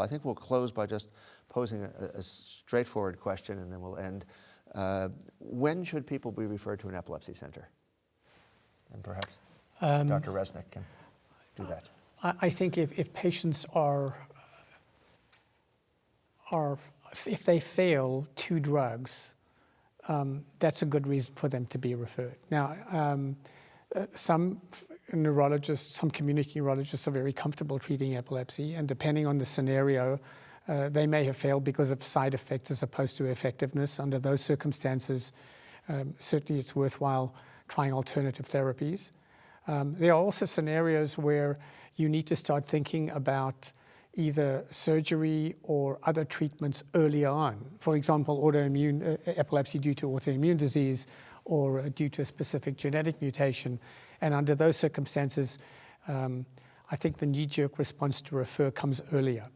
I think we'll close by just posing a straightforward question, and then we'll end. When should people be referred to an epilepsy center? And perhaps Dr. Resnick can do that. I think if patients if they fail 2 drugs, that's a good reason for them to be referred. Now, some neurologists, some community neurologists are very comfortable treating epilepsy, and depending on the scenario, they may have failed because of side effects as opposed to effectiveness. Under those circumstances, certainly it's worthwhile trying alternative therapies. There are also scenarios where you need to start thinking about either surgery or other treatments early on. For example, autoimmune epilepsy due to autoimmune disease or due to a specific genetic mutation. And under those circumstances, I think the knee-jerk response to refer comes earlier.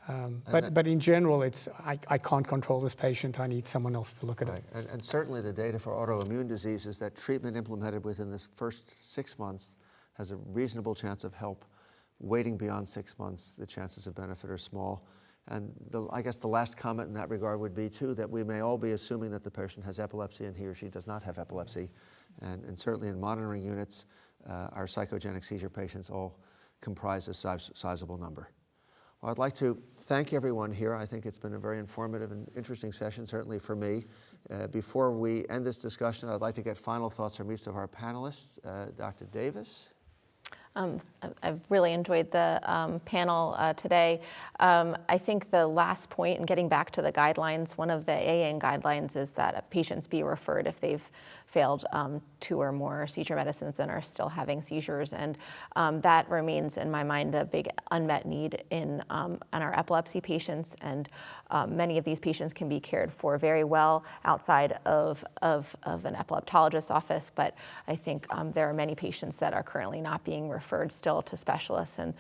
Yeah. But in general, it's I can't control this patient. I need someone else to look at it. And certainly the data for autoimmune disease is that treatment implemented within the first 6 months has a reasonable chance of help. Waiting beyond 6 months, the chances of benefit are small. And I guess the last comment in that regard would be, too, that we may all be assuming that the patient has epilepsy and he or she does not have epilepsy. And certainly in monitoring units, our psychogenic seizure patients all comprise a sizable number. Well, I'd like to thank everyone here. I think it's been a very informative and interesting session, certainly for me. Before we end this discussion, I'd like to get final thoughts from each of our panelists. Dr. Davis? I've really enjoyed the panel today. I think the last point, and getting back to the guidelines, one of the AAN guidelines is that patients be referred if they've failed 2 or more seizure medicines and are still having seizures. And that remains, in my mind, a big unmet need in our epilepsy patients. And many of these patients can be cared for very well outside of an epileptologist's office. But I think there are many patients that are currently not being referred still to specialists, and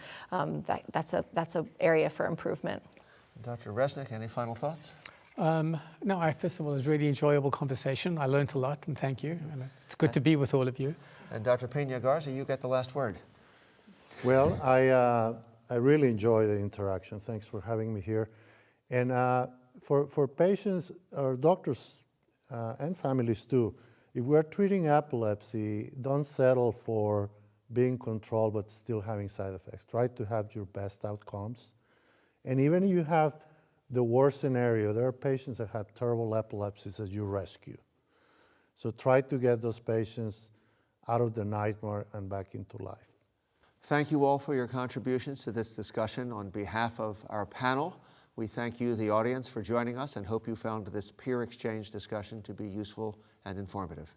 that's an area for improvement. Dr. Resnick, any final thoughts? No, first of all, it was a really enjoyable conversation. I learned a lot, and thank you. And it's good to be with all of you. And Dr. Pena-Garza, you get the last word. Well, I really enjoy the interaction. Thanks for having me here. And for patients, or doctors and families too, if we're treating epilepsy, don't settle for being controlled but still having side effects. Try to have your best outcomes. And even if you have the worst scenario, there are patients that have terrible epilepsies that you rescue. So try to get those patients out of the nightmare and back into life. Thank you all for your contributions to this discussion. On behalf of our panel, we thank you, the audience, for joining us, and hope you found this peer exchange discussion to be useful and informative.